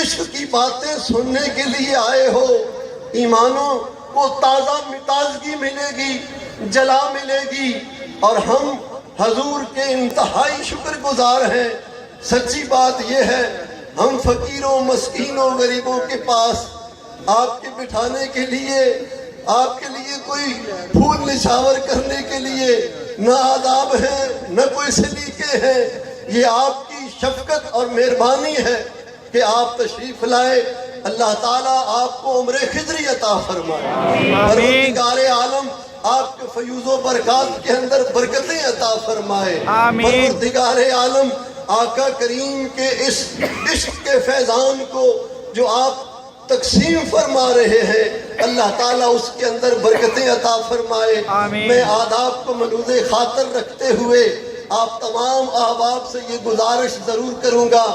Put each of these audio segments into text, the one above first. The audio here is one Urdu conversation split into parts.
عشق کی باتیں سننے کے لیے آئے ہو، ایمانوں کو تازہ تازگی ملے گی، جلا ملے گی، اور ہم حضور کے انتہائی شکر گزار ہیں۔ سچی بات یہ ہے، ہم فقیروں مسکینوں غریبوں کے پاس آپ کے بٹھانے کے لیے، آپ کے لیے کوئی پھول نچھاور کرنے کے لیے نہ آداب ہیں نہ کوئی سلیقے ہیں۔ یہ آپ کی شفقت اور مہربانی ہے کہ آپ تشریف لائے۔ اللہ تعالیٰ آپ کو عمر خضری عطا فرمائے، پروردگار عالم آپ کے فیوز و برکات کے اندر برکتیں عطا فرمائے، پروردگار عالم آقا کریم کے اس عشق کے فیضان کو جو آپ تقسیم فرما رہے ہیں، اللہ تعالیٰ اس کے اندر برکتیں عطا فرمائے۔ میں آداب کو ملحوظ خاطر رکھتے ہوئے آپ تمام احباب سے یہ گزارش ضرور کروں گا،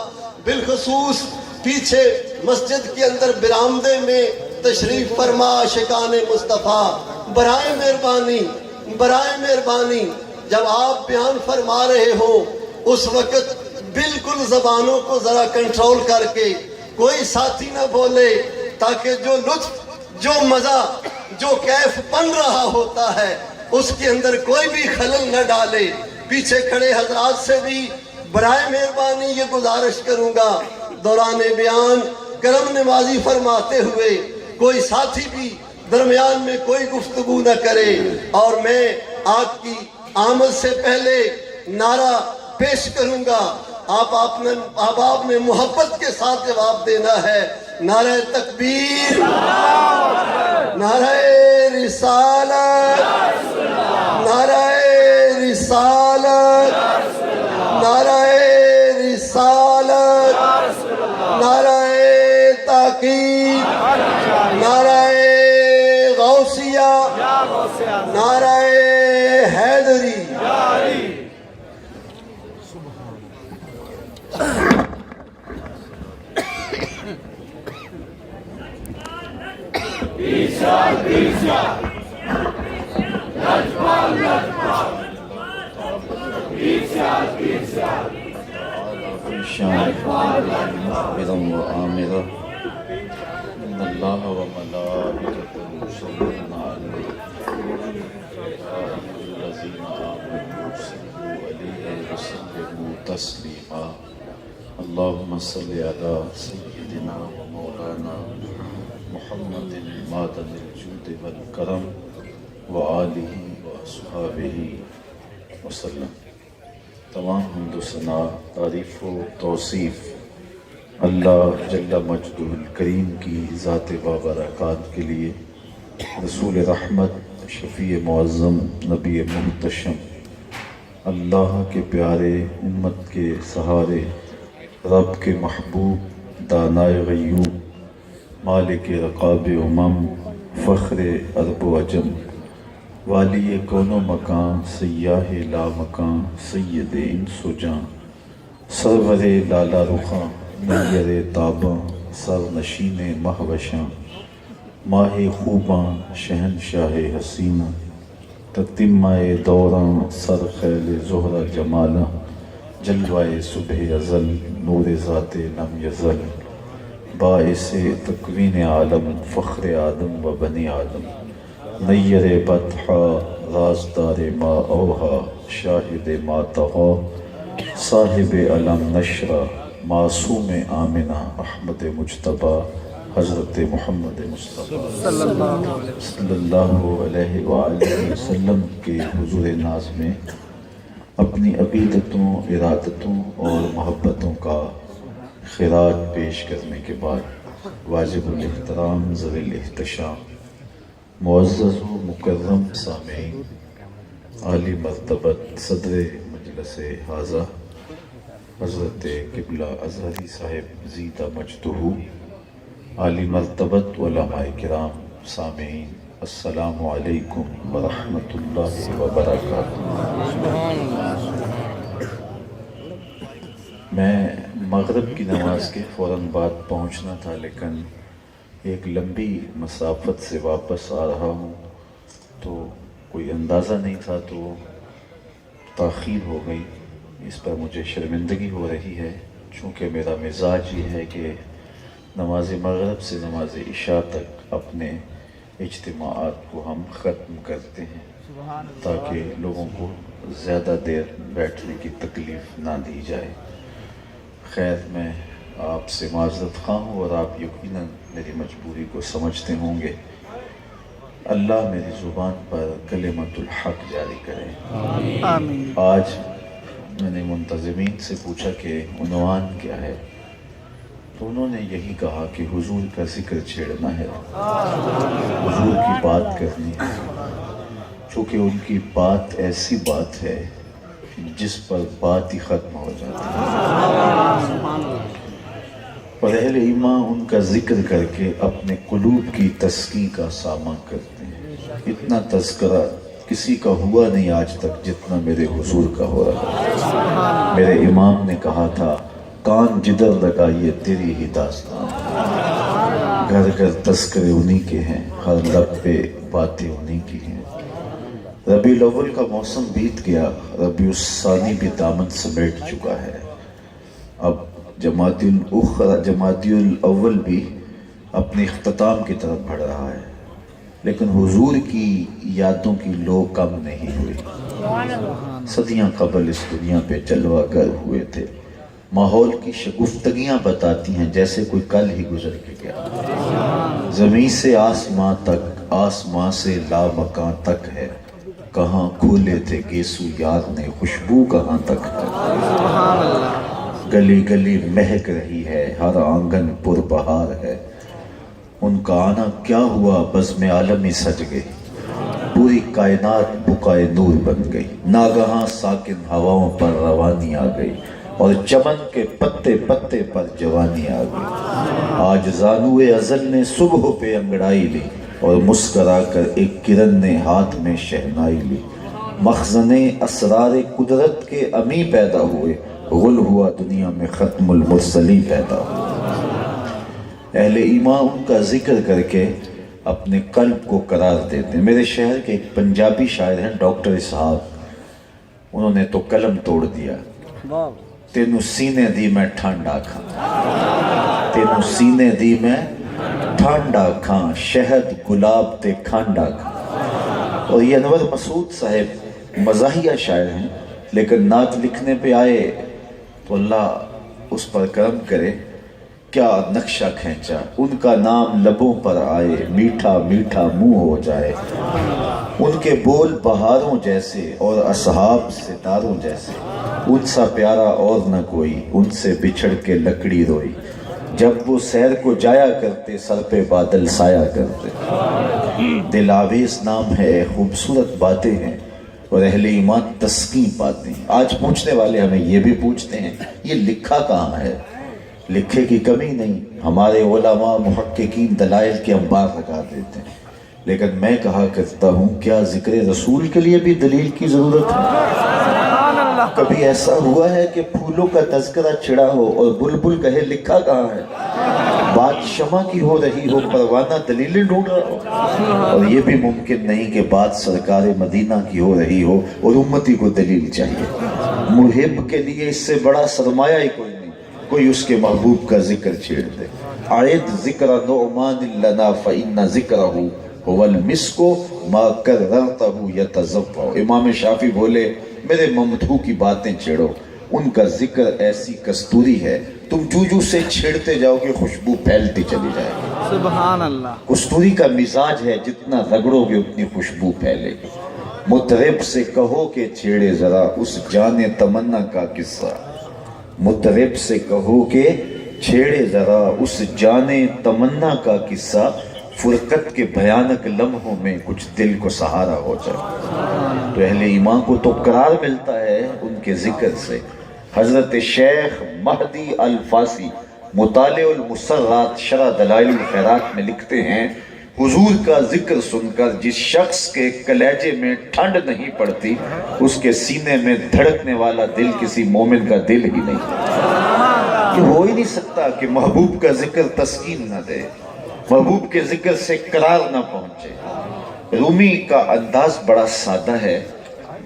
بالخصوص پیچھے مسجد کے اندر برآمدے میں تشریف فرما عاشقان مصطفیٰ، برائے مہربانی جب آپ بیان فرما رہے ہو اس وقت بالکل زبانوں کو ذرا کنٹرول کر کے کوئی ساتھی نہ بولے، تاکہ جو لطف، جو مزہ، جو کیف بن رہا ہوتا ہے اس کے اندر کوئی بھی خلل نہ ڈالے۔ پیچھے کھڑے حضرات سے بھی برائے مہربانی یہ گزارش کروں گا، دوران بیان کرم نوازی فرماتے ہوئے کوئی ساتھی بھی درمیان میں کوئی گفتگو نہ کرے، اور میں آپ کی آمد سے پہلے نعرہ پیش کروں گا، آپ نے محبت کے ساتھ جواب دینا ہے۔ نعرہ تکبیر، نعرہ رسالت، نعرہ رسالت، نعرہ رسالت، نعرہ تحقیق، نعرہ غوثیہ، نعرہ حیدری۔ وآمرة إن الله وملائكته يصلون على النبي يا أيها الذين آمنوا صلوا عليه وسلموا تسليما اللهم صل على سيدنا ومولانا محمد معدن الجود والكرم وآلہ وأصحابہ وسلم۔ تمام حمد و ثنا، تعریف و توصیف اللہ جل مجدہ الکریم کی ذات بابرکات کے لیے، رسول رحمت، شفیع معظم، نبی محتشم، اللہ کے پیارے، امت کے سہارے، رب کے محبوب، دانائے غیوب، مالک رقاب امم، فخر عرب و عجم، والی کون و مکان، سیاہ لا مکان، سید انس و جان، سرور لالا رخاں، نیر تاباں، سر نشین مہوشاں، ماہ خوباں، شہنشاہ حسینہ، تتمہ دوراں، سر خیل زہرہ جمالاں، جلوہ صبح ازل، نور ذات لم یزل، باعث تکوین عالم، فخر آدم و بنی آدم، نیر بطحا، رازدار ما اوہا، شاہد ما طغا، صاحب علم نشرہ، معصوم آمنہ، احمد مجتبیٰ، حضرت محمد مصطفیٰ صلی اللہ علیہ وآلہ وسلم کے حضور ناز میں اپنی عقیدتوں، ارادتوں اور محبتوں کا خراج پیش کرنے کے بعد واجب الاحترام، ذوی الاحتشام، معزز و مکرم سامعین، عالی مرتبت صدر مجلس حاضہ حضرت قبلہ اظہری صاحب زیدہ مجدہ، عالی مرتبت علماء کرام، سامعین، السلام علیکم ورحمۃ اللہ وبرکاتہ۔ میں مغرب کی نماز کے فوراً بعد پہنچنا تھا، لیکن ایک لمبی مسافت سے واپس آ رہا ہوں تو کوئی اندازہ نہیں تھا، تو تاخیر ہو گئی، اس پر مجھے شرمندگی ہو رہی ہے، چونکہ میرا مزاج یہ ہے کہ نماز مغرب سے نماز عشاء تک اپنے اجتماعات کو ہم ختم کرتے ہیں تاکہ لوگوں کو زیادہ دیر بیٹھنے کی تکلیف نہ دی جائے۔ خیر، میں آپ سے معذرت خواہ ہوں اور آپ یقیناً میری مجبوری کو سمجھتے ہوں گے۔ اللہ میری زبان پر کلمۃ الحق جاری کرے۔ آمین۔ آج میں نے منتظمین سے پوچھا کہ عنوان کیا ہے، تو انہوں نے یہی کہا کہ حضور کا ذکر چھیڑنا ہے، حضور کی بات کرنی ہے، چونکہ ان کی بات ایسی بات ہے جس پر بات ہی ختم ہو جاتی ہے، اور اہل ایمان ان کا ذکر کر کے اپنے قلوب کی تسکین کا ساماں کرتے ہیں۔ اتنا تذکرہ کسی کا ہوا نہیں آج تک جتنا میرے حضور کا ہو رہا ہے۔ میرے امام نے کہا تھا، کان جدھر لگا یہ تیری ہی داستان، گھر گھر تذکرے انہی کے ہیں، ہر لب پہ باتیں انہی کی ہیں۔ ربیع الاول کا موسم بیت گیا، ربیع الثانی بھی دامن سمیٹ چکا ہے، اب جمادی الاول بھی اپنے اختتام کی طرف بڑھ رہا ہے، لیکن حضور کی یادوں کی لو کم نہیں ہوئی۔ صدیاں قبل اس دنیا پہ جلوہ گر ہوئے تھے۔ ماحول کی شگفتگیاں بتاتی ہیں جیسے کوئی کل ہی گزر کے گیا۔ زمین سے آسمان تک، آسمان سے لامکاں تک ہے، کہاں کھولے تھے گیسو یار نے، خوشبو کہاں تک ہے۔ گلی گلی مہک رہی ہے، ہر آنگن پر بہار ہے، ان کا آنا کیا ہوا بزم عالمی سج گئی، پوری کائنات بقائے نور بن گئی، ناگہاں ساکن ہواؤں پر روانی آ گئی، اور چمن کے پتے پتے پر جوانی آ گئی۔ آج زانوئے ازل نے صبح پہ انگڑائی لی، اور مسکرا کر ایک کرن نے ہاتھ میں شہنائی لی۔ مخزن اسرار قدرت کے امی پیدا ہوئے، غل ہوا دنیا میں ختم المرسلی پیدا ہوا۔ اہل ایمان ان کا ذکر کر کے اپنے قلب کو قرار دیتے ہیں۔ میرے شہر کے ایک پنجابی شاعر ہیں ڈاکٹر اسحاق، انہوں نے تو قلم توڑ دیا، تینوں سینے دی میں ٹھانڈا کھاں، تینوں سینے دی میں ٹھانڈا کھاں، شہد گلاب تے کھانڈا کھاں۔ اور یہ انور مسعود صاحب مزاحیہ شاعر ہیں، لیکن نعت لکھنے پہ آئے تو اللہ اس پر کرم کرے، کیا نقشہ کھینچا، ان کا نام لبوں پر آئے، میٹھا میٹھا منہ ہو جائے، ان کے بول بہاروں جیسے اور اصحاب ستاروں جیسے، ان سا پیارا اور نہ کوئی، ان سے بچھڑ کے لکڑی روئی، جب وہ سیر کو جایا کرتے سر پہ بادل سایہ کرتے۔ دل آویز نام ہے، خوبصورت باتیں ہیں، اور اہل ایمان تسکین پاتے ہیں۔ آج پوچھنے والے ہمیں یہ بھی پوچھتے ہیں، یہ لکھا کہاں ہے؟ لکھے کی کمی نہیں، ہمارے علماء محققین دلائل کے انبار لگا دیتے ہیں، لیکن میں کہا کرتا ہوں، کیا ذکر رسول کے لیے بھی دلیل کی ضرورت ہے؟ کبھی ایسا ہوا ہے کہ پھولوں کا تذکرہ چھڑا ہو اور بلبل کہے لکھا کہاں ہے؟ بات شمع کی ہو رہی ہو، پروانہ دلیلیں ڈھونڈ رہا ہو، اور یہ بھی ممکن نہیں کہ بات سرکار مدینہ کی ہو رہی ہو اور امتی کو دلیل چاہیے۔ محب کے لیے اس سے بڑا سرمایہ ہی کوئی نہیں، کوئی اس کے محبوب کا ذکر چھیڑ دے۔ عید ذکر نعمان لنا فإن ذکرہ هو المسک ما کررتہ یتزوع۔ امام شافعی بولے، میرے ممدوح کی باتیں چھیڑو، ان کا ذکر ایسی کستوری ہے، تم جو سے چھیڑتے جاؤ گے خوشبو پھیلتی چلی جائے گی۔ سبحان اللہ۔ کستوری کا مزاج ہے، جتنا رگڑو گے اتنی خوشبو پھیلے گی۔ مطرب سے کہو کہ چھیڑے ذرا اس جان تمنا کا قصہ، مطرب سے کہو کہ چھیڑے ذرا اس جان تمنا کا قصہ، فرقت کے بھیانک لمحوں میں کچھ دل کو سہارا ہو جائے۔ تو اہل ایمان کو تو قرار ملتا ہے ان کے ذکر سے۔ حضرت شیخ مہدی الفاسی مطالع المسرات شرح دلائل الخیرات میں لکھتے ہیں، حضور کا ذکر سن کر جس شخص کے کلیجے میں ٹھنڈ نہیں پڑتی، اس کے سینے میں دھڑکنے والا دل کسی مومن کا دل ہی نہیں۔ یہ ہو ہی نہیں سکتا کہ محبوب کا ذکر تسکین نہ دے، محبوب کے ذکر سے قرار نہ پہنچے۔ رومی کا انداز بڑا سادہ ہے،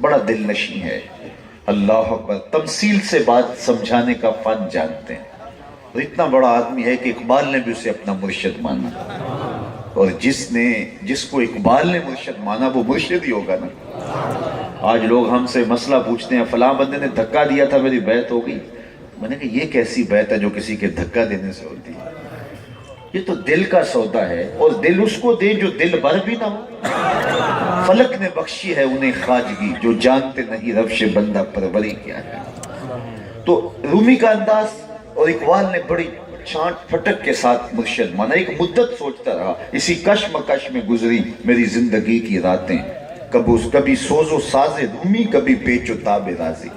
بڑا دل نشیں ہے۔ اللہ اکبر، تمثیل سے بات سمجھانے کا فن جانتے ہیں. اور اتنا بڑا آدمی ہے کہ اقبال نے بھی اسے اپنا مرشد مانا، اور جس کو اقبال نے مرشد مانا وہ مرشد ہی ہوگا نا. آج لوگ ہم سے مسئلہ پوچھتے ہیں فلاں بندے نے دھکا دیا تھا میری بیعت ہو گئی. میں نے کہا یہ کیسی بیعت ہے جو کسی کے دھکا دینے سے ہوتی ہے؟ یہ تو دل کا سودا ہے، اور دل اس کو دے جو دل بھر بھی نہ ہو. فلک نے بخشی ہے انہیں خواجگی، جو جانتے نہیں روش بندہ پروری کیا ہے. تو رومی کا انداز اور اقبال نے بڑی چھانٹ پھٹک کے ساتھ مرشد مانا. ایک مدت سوچتا رہا، اسی کشمکش میں گزری میری زندگی کی راتیں. کبھی سوز و ساز رومی، کبھی پیچ و تاب رازی.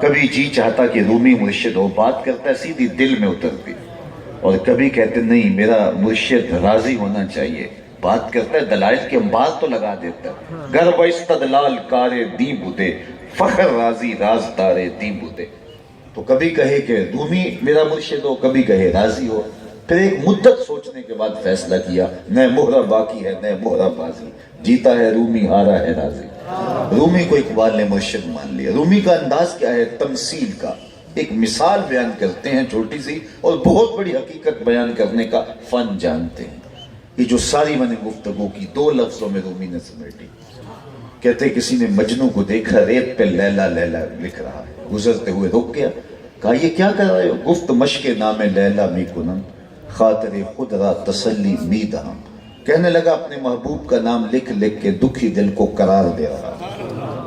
کبھی جی چاہتا کہ رومی مرشد ہو، بات کرتا ہے سیدھی دل میں اترتی. اور کبھی کہتے نہیں میرا مرشد راضی ہونا چاہیے، بات کرتا ہے دلائل کے انبار تو لگا دیتا ہے. گرب استدلال کارے دی بودے، فخر راضی رازدارے دی بودے. تو کبھی کہے کہ رومی میرا مرشد ہو، کبھی کہے راضی ہو. پھر ایک مدت سوچنے کے بعد فیصلہ کیا، نئے مہرہ باقی ہے نئے مہرہ بازی، جیتا ہے رومی ہارا ہے راضی. رومی کو اقبال نے مرشد مان لیا. رومی کا انداز کیا ہے؟ تمثیل کا. ایک مثال بیان کرتے ہیں چھوٹی سی، اور بہت بڑی حقیقت بیان کرنے کا فن جانتے ہیں. یہ جو ساری میں نے گفتگو کی 2 لفظوں میں رومی نے سمیٹی. کہتے کسی نے مجنو کو دیکھا ریت پہ لیلا لیلا لکھ رہا ہے، گزرتے ہوئے رک گیا. کہا یہ کیا کر رہے ہو؟ گفت مشق نام لیلا می کنم، خاطر خود را تسلی می دہم. کہنے لگا اپنے محبوب کا نام لکھ لکھ کے دکھی دل کو قرار دے رہا.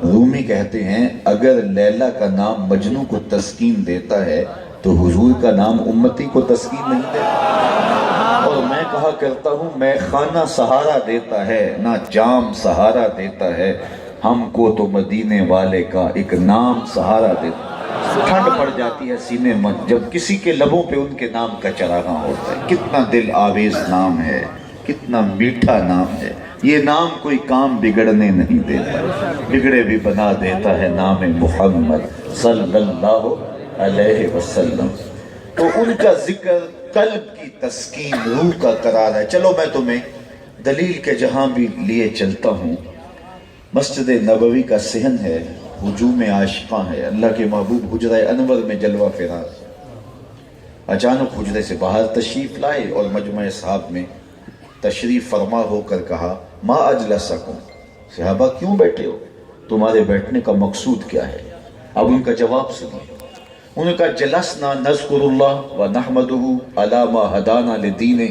رومی کہتے ہیں اگر لیلا کا نام مجنو کو تسکین دیتا ہے تو حضور کا نام امتی کو تسکین نہیں دیتا. اور میں کہا کرتا ہوں میں خانہ سہارا دیتا ہے نہ جام سہارا دیتا ہے، ہم کو تو مدینے والے کا ایک نام سہارا دیتا. ٹھنڈ پڑ جاتی ہے سینے میں جب کسی کے لبوں پہ ان کے نام کا چراغاں ہوتا ہے. کتنا دل آویز نام ہے، کتنا میٹھا نام ہے. یہ نام کوئی کام بگڑنے نہیں دیتا، بگڑے بھی بنا دیتا ہے نام محمد صلی اللہ علیہ وسلم. تو ان کا ذکر قلب کی تسکین، روح کا قرار ہے. چلو میں تمہیں دلیل کے جہاں بھی لیے چلتا ہوں. مسجد نبوی کا صحن ہے، ہجوم عاشقاں ہے. اللہ کے محبوب حجرہ انور میں جلوہ فراز. اچانک حجرے سے باہر تشریف لائے اور مجمع صحاب میں تشریف فرما ہو کر کہا ما اجلسکم، صحابہ کیوں بیٹھے ہو؟ تمہارے بیٹھنے کا مقصود کیا ہے؟ اب ان کا جواب سنیے. انہوں نے کہا جلسنا نذکر اللہ و نحمدہ علی ما ہدانا لدینہ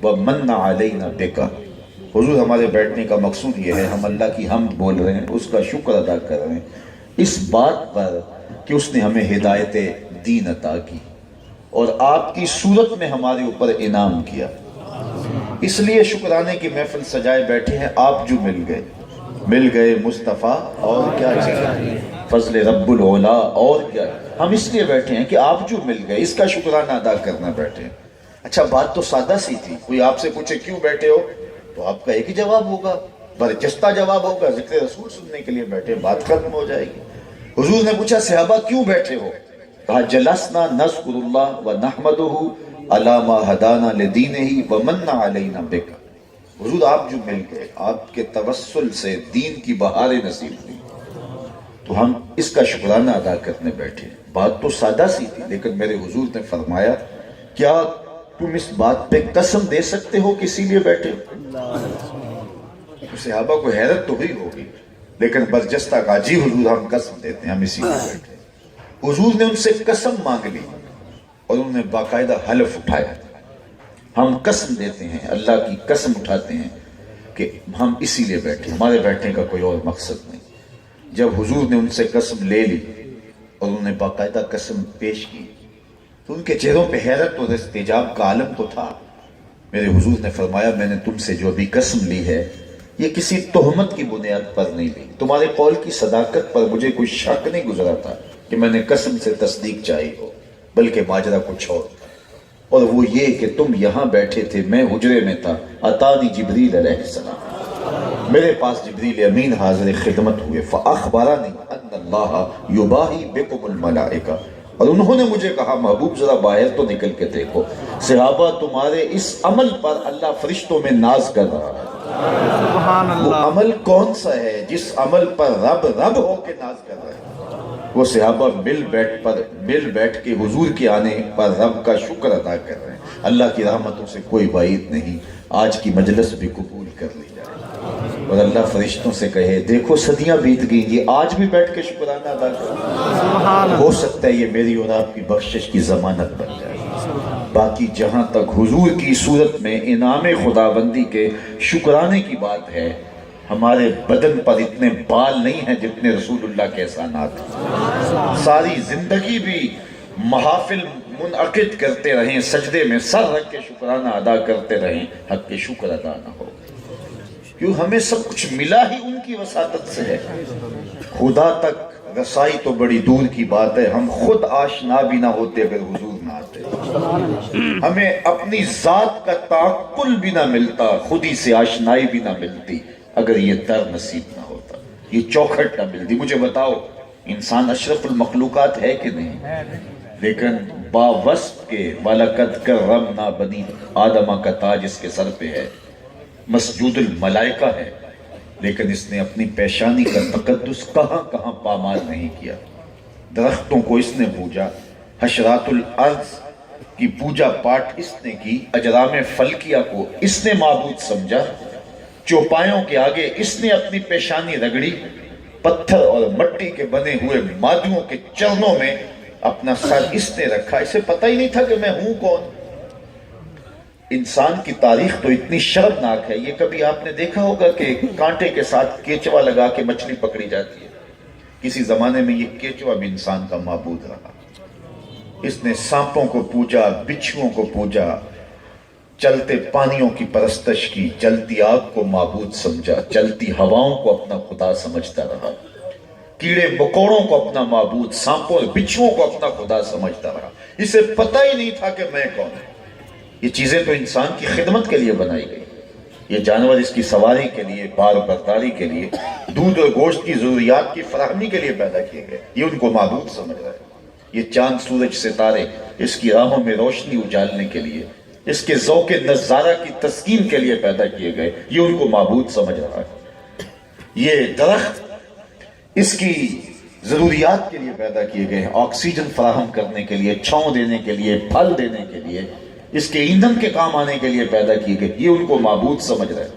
و من علینا بکا. حضور ہمارے بیٹھنے کا مقصود یہ ہے، ہم اللہ کی حمد بول رہے ہیں، اس کا شکر ادا کر رہے ہیں اس بات پر کہ اس نے ہمیں ہدایت دین عطا کی اور آپ کی صورت میں ہمارے اوپر انعام کیا. اس لیے شکرانے کی محفل سجائے بیٹھے ہیں. آپ جو مل گئے مصطفیٰ اور کیا چاہیے، فضل رب العلا اور کیا. ہم اس لیے بیٹھے ہیں کہ آپ جو مل گئے، اس کا شکرانہ ادا کرنا بیٹھے ہیں. اچھا بات تو سادہ سی تھی. کوئی آپ سے پوچھے کیوں بیٹھے ہو تو آپ کا ایک ہی جواب ہوگا، برجستہ جواب ہوگا، ذکر رسول سننے کے لیے بیٹھے، بات ختم ہو جائے گی. حضور نے پوچھا صحابہ کیوں بیٹھے ہو؟ کہا جلسنا نذکر اللہ و نحمدہ علی ما ہدانا لدینہ و من علینا بکا. حضور آپ جو مل گئے، آپ کے توسل سے دین کی بہاریں نصیب ہوئی، تو ہم اس کا شکرانہ ادا کرنے بیٹھے. بات تو سادہ سی تھی، لیکن میرے حضور نے فرمایا کیا تم اس بات پہ قسم دے سکتے ہو کہ اسی لیے بیٹھے ہو؟ صحابہ کو حیرت تو ہوئی ہوگی، لیکن برجستہ کہا جی حضور ہم قسم دیتے ہیں ہم اسی لیے بیٹھے. حضور نے ان سے قسم مانگ لی اور انہوں نے باقاعدہ حلف اٹھایا. ہم قسم دیتے ہیں، اللہ کی قسم اٹھاتے ہیں کہ ہم اسی لیے بیٹھے، ہمارے بیٹھنے کا کوئی اور مقصد نہیں. جب حضور نے ان سے قسم لے لی اور انہوں نے باقاعدہ قسم پیش کی تو ان کے چہروں پہ حیرت اور استعجاب کا عالم تو تھا. میرے حضور نے فرمایا میں نے تم سے جو ابھی قسم لی ہے یہ کسی تہمت کی بنیاد پر نہیں لی، تمہارے قول کی صداقت پر مجھے کوئی شک نہیں گزرا تھا کہ میں نے قسم سے تصدیق چاہی ہو، بلکہ ماجرا کچھ اور وہ یہ کہ تم یہاں بیٹھے تھے، میں حجرے میں تھا. اتانی جبریل علیہ السلام، میرے پاس جبریل امین حاضر خدمت ہوئے. فاخبرنی ان اللہ یباہی بکم الملائکہ، اور انہوں نے مجھے کہا محبوب ذرا باہر تو نکل کے دیکھو، صحابہ تمہارے اس عمل پر اللہ فرشتوں میں ناز کر رہا ہے. سبحان اللہ. وہ عمل کون سا ہے جس عمل پر رب ہو کے ناز کر رہا ہے؟ وہ صحابہ مل بیٹھ کے حضور کے آنے پر رب کا شکر ادا کر رہے ہیں۔ اللہ کی رحمتوں سے کوئی بعید نہیں، آج کی مجلس بھی قبول کر لی جائے اور اللہ فرشتوں سے کہے دیکھو صدیاں بیت گئیں، یہ آج بھی بیٹھ کے شکرانہ ادا کریں، ہو سکتا ہے یہ میری اور آپ کی بخشش کی ضمانت بن جائے۔ باقی جہاں تک حضور کی صورت میں انعام خداوندی کے شکرانے کی بات ہے، ہمارے بدن پر اتنے بال نہیں ہیں جتنے رسول اللہ کے احسانات۔ ساری زندگی بھی محافل منعقد کرتے رہیں، سجدے میں سر رکھ کے شکرانہ ادا کرتے رہیں، حق کے شکر ادا نہ ہو، کیوں ہمیں سب کچھ ملا ہی ان کی وساطت سے ہے۔ خدا تک رسائی تو بڑی دور کی بات ہے، ہم خود آشنا بھی نہ ہوتے اگر حضور نہ آتے، ہمیں اپنی ذات کا تعقل بھی نہ ملتا، خودی سے آشنائی بھی نہ ملتی اگر یہ در نصیب نہ ہوتا، یہ چوکھٹ نہ ملتی۔ مجھے بتاؤ انسان اشرف المخلوقات ہے کہ نہیں؟ لیکن باوصف کے وَلَقَدْ كَرَّمْنَا بَنِي آدمہ کا تاج اس کے سر پہ ہے، مسجود الملائکہ ہے، لیکن اس نے اپنی پیشانی کا تقدس کہاں کہاں پامال نہیں کیا۔ درختوں کو اس نے پوجا، حشرات الارض کی پوجا پاٹ اس نے کی، اجرام فلکیہ کو اس نے معبود سمجھا، چوپایوں کے آگے اس نے اپنی پیشانی رگڑی، پتھر اور مٹی کے بنے ہوئے مادیوں کے چرنوں میں اپنا سر اس نے رکھا، اسے پتہ ہی نہیں تھا کہ میں ہوں کون۔ انسان کی تاریخ تو اتنی شرمناک ہے، یہ کبھی آپ نے دیکھا ہوگا کہ کانٹے کے ساتھ کیچوا لگا کے مچھلی پکڑی جاتی ہے؟ کسی زمانے میں یہ کیچوا بھی انسان کا معبود رہا، اس نے سانپوں کو پوجا، بچھوؤں کو پوجا، چلتے پانیوں کی پرستش کی، جلتی آگ کو معبود سمجھا، چلتی ہواؤں کو اپنا خدا سمجھتا رہا، کیڑے مکوڑوں کو اپنا معبود، سانپوں اور بچھوؤں کو اپنا خدا سمجھتا رہا۔ اسے پتہ ہی نہیں تھا کہ میں کون ہوں۔ یہ چیزیں تو انسان کی خدمت کے لیے بنائی گئی، یہ جانور اس کی سواری کے لیے، بار برداری کے لیے، دودھ اور گوشت کی ضروریات کی فراہمی کے لیے پیدا کیے گئے، یہ ان کو معبود سمجھ رہا ہے۔ یہ چاند سورج ستارے اس کی راہوں میں روشنی اجالنے کے لیے، اس کے ذوق نظارہ کی تسکین کے لیے پیدا کیے گئے، یہ ان کو معبود سمجھ رہا ہے۔ یہ درخت اس کی ضروریات کے لیے پیدا کیے گئے، آکسیجن فراہم کرنے کے لیے، چھاؤں دینے کے لیے، پھل دینے کے لیے، اس کے ایندھن کے کام آنے کے لیے پیدا کیے گئے، یہ ان کو معبود سمجھ رہے۔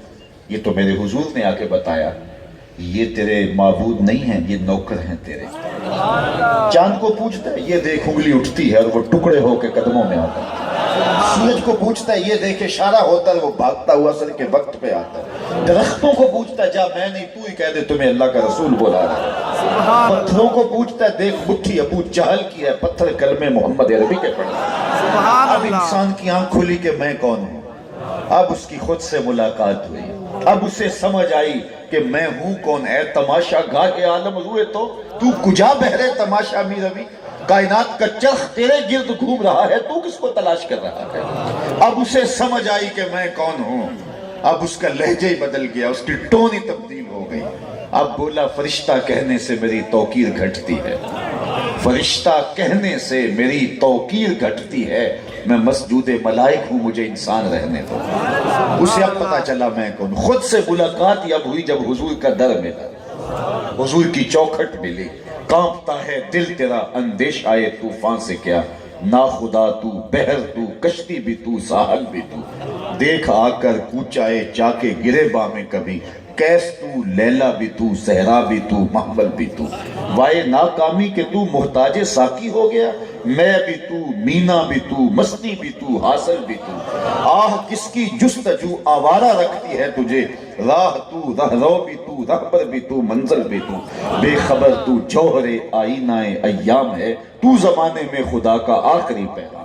یہ تو میرے حضور نے آ کے بتایا یہ تیرے معبود نہیں ہیں، یہ نوکر ہیں تیرے۔ چاند کو پوچھتا ہے یہ دیکھ انگلی اٹھتی ہے اور وہ ٹکڑے ہو کے قدموں میں آتا ہے، سورج کو پوچھتا ہے یہ دیکھ اشارہ ہوتا ہے وہ بھاگتا ہوا اثر کے وقت پہ آتا ہے، درختوں کو پوچھتا ہے جا میں نہیں تو ہی کہہ دے تمہیں اللہ کا رسول بلا رہا ہے، پتھروں کو پوچھتا ہے دیکھ مٹھی ابو جہل کی ہے، پتھر کلمے محمد عربی کے پڑھے۔ اب انسان کی آنکھ کھلی کہ میں کون ہوں، اب اس کی خود سے ملاقات ہوئی، اب اسے سمجھ آئی کہ میں ہوں کون۔ اے تماشا گاہ عالم روئے تو کجا بہرے تماشا می روی، کائنات کا چرخ تیرے گرد گھوم رہا ہے، تو کس کو تلاش کر رہا ہے۔ اب اسے سمجھ آئی کہ میں کون ہوں، اب اس کا لہجہ ہی بدل گیا، اس کی ٹون ہی تبدیل ہو گئی۔ اب بولا فرشتہ کہنے سے میری توقیر گھٹتی ہے، فرشتہ کہنے سے میری توقیر گھٹتی ہے، میں مسجود ملائک ہوں، مجھے انسان رہنے دو۔ اسے اب پتا چلا میں کون۔ خود سے ملاقات اب ہوئی جب حضور کا در ملا، حضور کی چوکھٹ ملی، کانپتا ہے دل تیرا اندیش آئے طوفان سے کیا، نا خدا تو بحر تو کشتی بھی تو ساحل بھی تو، دیکھ آ کر کوچائے جا کے گرے با میں کبھی، کیس تو لیلا بھی تو صحرا بھی تو محمل بھی تو، وائے ناکامی کہ تو محتاج ساقی ہو گیا، میں بھی تو مینا بھی تو مستی بھی تو حاصل بھی تو، آہ کس کی جستجو آوارہ رکھتی ہے تجھے، راہ تو رہرو بھی تو رہبر بھی تو منزل بھی تو، بے خبر تو جوہر آئینہ ایام ہے، تو زمانے میں خدا کا آخری پیغام۔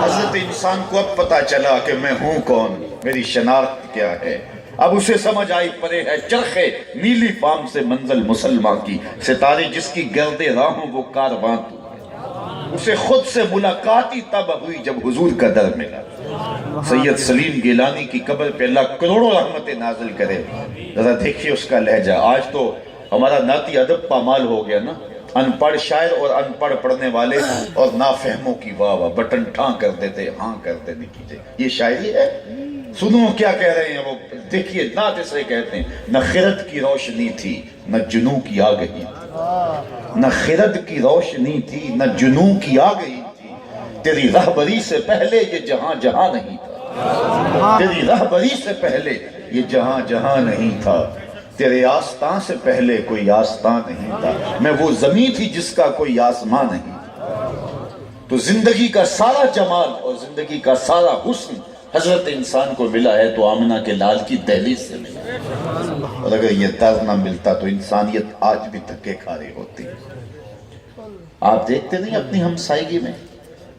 حضرت انسان کو اب پتا چلا کہ میں ہوں کون، میری شناخت کیا ہے۔ اب اسے سمجھ آئی پرے ہے چرخے نیلی فام سے منزل مسلمہ کی، ستارے جس کی گرد راہوں وہ کارواں تو ہے۔ اسے خود سے ملاقات ہی تب ہوئی جب حضور کا در ملا۔ سید سلیم گیلانی کی قبر پہ اللہ کروڑوں رحمتیں نازل کرے، ذرا دیکھیے اس کا لہجہ۔ آج تو ہمارا نعتی ادب پامال ہو گیا نا، ان پڑھ شاعر اور ان پڑھ پڑھنے والے اور نافہموں کی واہ واہ، بٹن ٹھاں کر دیتے ہاں کر دینے کیجئے، یہ شاعری ہے؟ سنو کیا کہہ رہے ہیں وہ، دیکھیے نعت اسے کہتے ہیں، نہ خرد کی روشنی تھی نہ جنوں کی آگہی تھی، نہ خرد کی روشنی تھی نہ جنوں کی آ گئی تھی، تیری رہبری سے پہلے یہ جہاں جہاں نہیں تھا، تیری رہبری سے پہلے یہ جہاں جہاں نہیں تھا، تیرے آستان سے پہلے کوئی آستان نہیں تھا، میں وہ زمین تھی جس کا کوئی آسمان نہیں تھا۔ تو زندگی کا سارا جمال اور زندگی کا سارا حسن حضرت انسان کو ملا ہے تو آمنہ کے لال کی دہلیز سے ملا، اور اگر یہ درد نہ ملتا تو انسانیت آج بھی دھکے کھا رہی ہوتی۔ آپ دیکھتے نہیں اپنی ہمسائیگی میں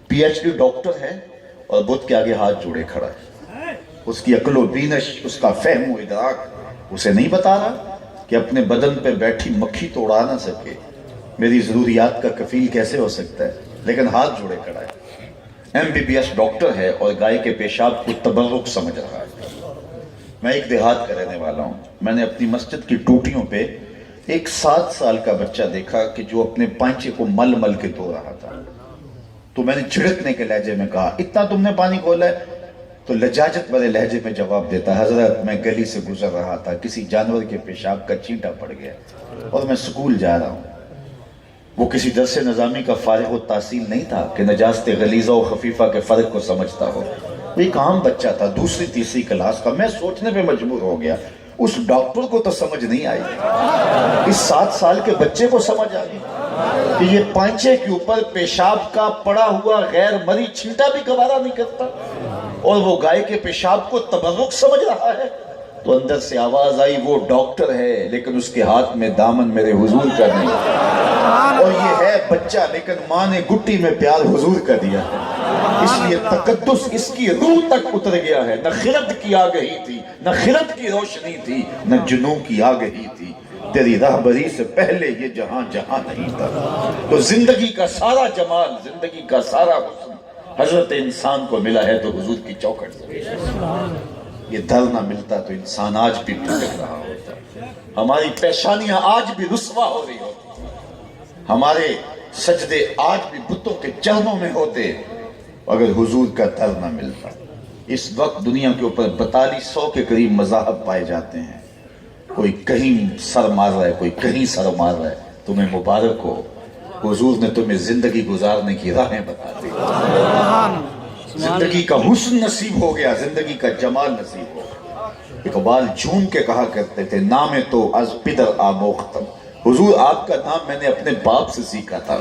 پی ایچ ڈی ڈاکٹر ہے اور بت کے آگے ہاتھ جوڑے کھڑا ہے، اس کی عقل و بینش، اس کا فہم و ادراک اسے نہیں بتا رہا کہ اپنے بدن پہ بیٹھی مکھی تو اڑا نہ سکے، میری ضروریات کا کفیل کیسے ہو سکتا ہے، لیکن ہاتھ جوڑے کھڑا ہے۔ M B B S doctor ہے اور گائے کے پیشاب کو تبرک سمجھ رہا ہے۔ میں ایک دیہات کا رہنے والا ہوں، میں نے اپنی مسجد کی ٹوٹیوں پہ ایک 7 سال کا بچہ دیکھا کہ جو اپنے پانچے کو مل مل کے دھو رہا تھا، تو میں نے جھڑکنے کے لہجے میں کہا اتنا تم نے پانی کھولا ہے؟ تو لجاجت بھرے لہجے میں جواب دیتا حضرت میں گلی سے گزر رہا تھا، کسی جانور کے پیشاب کا چینٹا پڑ گیا اور میں سکول جا رہا ہوں۔ وہ کسی درس نظامی کا فارغ التحصیل نہیں تھا کہ نجاست غلیظہ و خفیفہ کے فرق کو سمجھتا ہو، وہ ایک عام بچہ تھا 2ری 3ری کلاس کا۔ میں سوچنے پہ مجبور ہو گیا اس ڈاکٹر کو تو سمجھ نہیں آئی، اس 7 سال کے بچے کو سمجھ آ گئی کہ یہ پانچے کے اوپر پیشاب کا پڑا ہوا غیر مری چھنٹا بھی گوارا نہیں کرتا، اور وہ گائے کے پیشاب کو تبرک سمجھ رہا ہے۔ تو اندر سے آواز آئی وہ ڈاکٹر ہے لیکن اس کے ہاتھ میں دامن میرے حضور کا نہیں، اور یہ ہے بچہ لیکن ماں نے گٹی میں پیار حضور کا دیا ہے، اس لیے تقدس اس کی روح تک اتر گیا ہے۔ نہ خرد کی آگہی تھی نہ خرد کی روشنی تھی نہ جنوں کی آگہی تھی، تیری رہبری سے پہلے یہ جہاں جہاں نہیں تھا۔ تو زندگی کا سارا جمال، زندگی کا سارا حسن حضرت انسان کو ملا ہے تو حضور کی چوکھٹ سے۔ یہ در نہ ملتا تو انسان آج بھی بھٹک رہا ہوتا، ہماری پیشانیاں آج بھی رسوا ہو رہی ہوتی، ہمارے سجدے آج بھی بتوں کے چرنوں میں ہوتے اگر حضور کا در نہ ملتا۔ اس وقت دنیا کے اوپر 4200 کے قریب مذاہب پائے جاتے ہیں، کوئی کہیں سر مار رہا ہے کوئی کہیں سر مار رہا ہے، تمہیں مبارک ہو، حضور نے تمہیں زندگی گزارنے کی راہیں بتا دی، زندگی کا حسن نصیب ہو گیا، زندگی کا جمال نصیب ہو گیا۔ اقبال جھوم کے کہا کرتے تھے نام تو از پدر آموختم، حضور آپ کا نام میں نے اپنے باپ سے سیکھا تھا،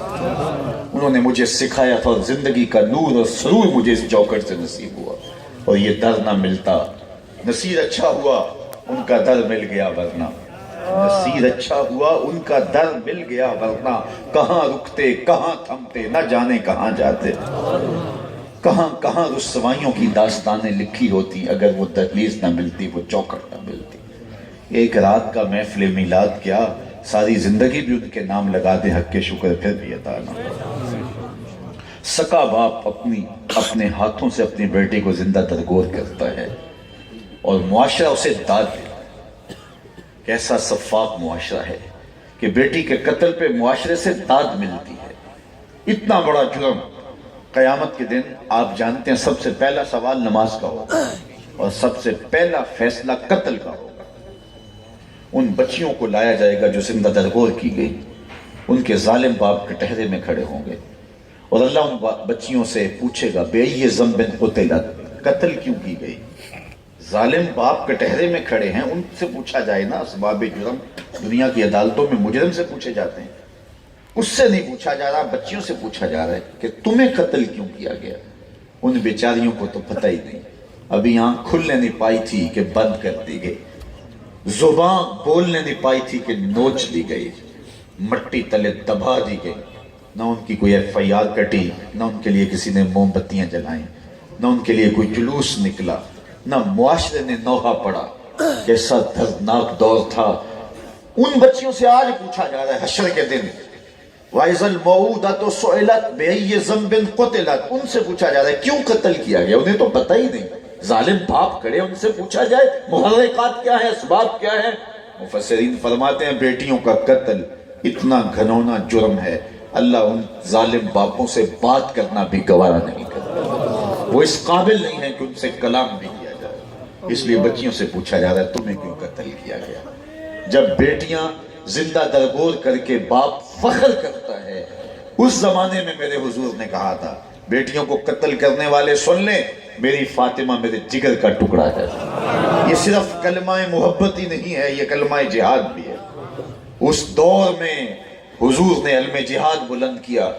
انہوں نے مجھے سکھایا تھا، اور زندگی کا نور اور سرور مجھے اس چوکھٹ سے نصیب ہوا، اور یہ در نہ ملتا۔ نصیر اچھا ہوا ان کا در مل گیا ورنہ، نصیر اچھا ہوا ان کا در مل گیا ورنہ، کہاں رکتے کہاں تھمتے نہ جانے کہاں جاتے، کہاں کہاں رسوائیوں کی داستانیں لکھی ہوتی اگر وہ دہلیز نہ ملتی، وہ چوکھٹ نہ ملتی۔ ایک رات کا محفل میلاد کیا، ساری زندگی بھی ان کے نام لگا دے حق کے شکر پھر بھی ادا نہ ہو۔ سکا باپ اپنے ہاتھوں سے اپنی بیٹی کو زندہ درگور کرتا ہے اور معاشرہ اسے داد دیتا، کیسا شفاف معاشرہ ہے کہ بیٹی کے قتل پہ معاشرے سے داد ملتی ہے۔ اتنا بڑا جرم، قیامت کے دن آپ جانتے ہیں سب سے پہلا سوال نماز کا ہوگا اور سب سے پہلا فیصلہ قتل کا ہوگا۔ ان بچیوں کو لایا جائے گا جو زندہ درگور کی گئی، ان کے ظالم باپ کٹہرے میں کھڑے ہوں گے، اور اللہ ان بچیوں سے پوچھے گا بے یہ ذنب قتلت، قتل کیوں کی گئی؟ ظالم باپ کٹہرے میں کھڑے ہیں، ان سے پوچھا جائے نا، اسباب جرم دنیا کی عدالتوں میں مجرم سے پوچھے جاتے ہیں، اس سے نہیں پوچھا جا رہا، بچیوں سے پوچھا جا رہا ہے کہ تمہیں قتل کیوں کیا گیا؟ ان بیچاریوں کو تو پتہ ہی نہیں، ابھی آنکھ کھلنے نہیں پائی تھی کہ بند کر دی گئی، زبان بولنے نہیں پائی تھی کہ نوچ لی گئی، مٹی تلے دبا دی گئی، نہ ان کی کوئی ایف آئی آر کٹی، نہ ان کے لیے کسی نے موم بتیاں جلائیں، نہ ان کے لیے کوئی جلوس نکلا، نہ معاشرے نے نوحہ پڑا۔ کیسا دردناک دور تھا۔ ان بچیوں سے آج پوچھا جا رہا ہے حشر کے دن، وَإِذَا الْمَوْءُودَةُ سُئِلَتْ بِأَيِّ ذَنبٍ قُتِلَتْ، ان سے پوچھا جا رہا ہے کیوں قتل کیا گیا، انہیں تو پتہ ہی نہیں، ظالم باپ کھڑے، ان سے پوچھا جائے محرکات کیا ہیں، اسباب کیا ہیں۔ مفسرین فرماتے ہیں بیٹیوں کا قتل اتنا گھنونا جرم ہے، اللہ ان ظالم باپوں سے بات کرنا بھی گوارا نہیں کرتا، وہ اس قابل نہیں ہے کہ ان سے کلام بھی کیا جائے، اس لیے بچیوں سے پوچھا جا رہا ہے تمہیں کیوں قتل کیا گیا۔ جب بیٹیاں زندہ درگور کر کے باپ فخر کرتا ہے. اس زمانے میں میرے حضور نے کہا تھا بیٹیوں کو قتل کرنے والے سن لیں میری فاطمہ میرے جگر کا ٹکڑا ہے. یہ صرف کلمہ محبت ہی نہیں ہے, یہ کلمہ جہاد بھی ہے. اس دور میں حضور نے علم جہاد بلند کیا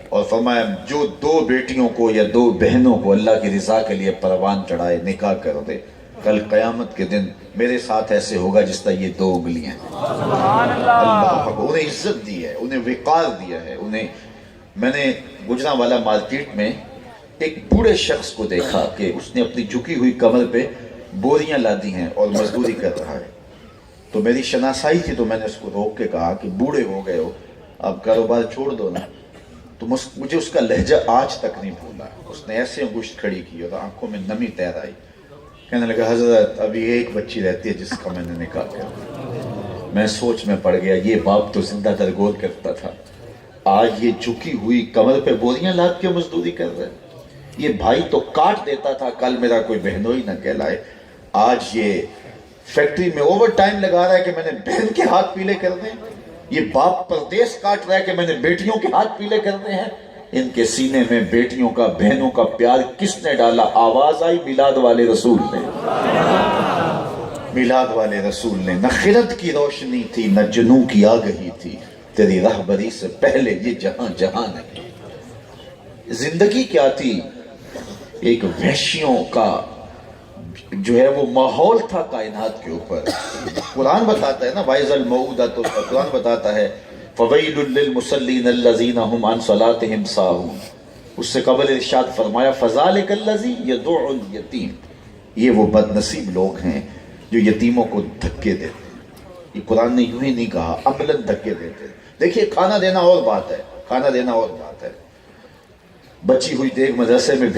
اور فرمایا جو 2 بیٹیوں کو یا 2 بہنوں کو اللہ کی رضا کے لیے پروان چڑھائے نکاح کر دے, کل قیامت کے دن میرے ساتھ ایسے ہوگا جس طرح یہ 2 انگلیاں. اللہ کو انہیں عزت دی ہے, انہیں وقار دیا ہے. میں نے گجرانوالہ مارکیٹ میں ایک بوڑھے شخص کو دیکھا کہ اس نے اپنی جھکی ہوئی کمر پہ بوریاں لادی ہیں اور مزدوری کر رہا ہے. تو میری شناسائی تھی تو میں نے اس کو روک کے کہا کہ بوڑھے ہو گئے ہو, اب کاروبار چھوڑ دو نا. تو مجھے اس کا لہجہ آج تک نہیں بھولا. اس نے ایسے انگشت کھڑی کی اور آنکھوں میں نمی تیر آئی. کہنے لگا حضرت ابھی ایک بچی رہتی ہے جس کا میں نے نکاح کیا. میں سوچ میں پڑ گیا یہ باپ تو زندہ درگور کرتا تھا, آج یہ جھکی ہوئی کمر پہ بوریاں لاد کے مزدوری کر رہے. یہ بھائی تو کاٹ دیتا تھا کل میرا کوئی بہنوئی نہ کہلائے, آج یہ فیکٹری میں اوور ٹائم لگا رہا ہے کہ میں نے بہن کے ہاتھ پیلے کر دیں. یہ باپ پردیس کاٹ رہا ہے کہ میں نے بیٹیوں کے ہاتھ پیلے کرنے ہیں. ان کے سینے میں بیٹیوں کا بہنوں کا پیار کس نے ڈالا؟ آواز آئی میلاد والے رسول نے. میلاد والے رسول نے. نہ خرد کی روشنی تھی نہ جنوں کی آگہی تھی, تیری رہبری سے پہلے یہ جہاں جہاں نہیں. زندگی کیا تھی؟ ایک وحشیوں کا جو ہے وہ ماحول تھا کائنات کے اوپر. قرآن بتاتا ہے نا وَإِذَا الْمَوْءُودَةُ, تو قرآن بتاتا ہے فَوَيْلٌ لِّلْمُصَلِّينَ الَّذِينَ هُمْ عَنْ صَلَاتِهِمْ سَاهُونَ. اس سے قبل ارشاد فرمایا فَذَلِكَ الَّذِي يَدُعُّ الْيَتِيمَ. یہ وہ بد نصیب لوگ ہیں جو یتیموں کو دھکے دیتے ہیں. یہ قرآن نے یوں ہی نہیں کہا, عملاً دھکے دیتے ہیں. دیکھیے کھانا دینا اور بات ہے, کھانا دینا اور بات ہے. بچی ہوئی دیکھ مدرسے میں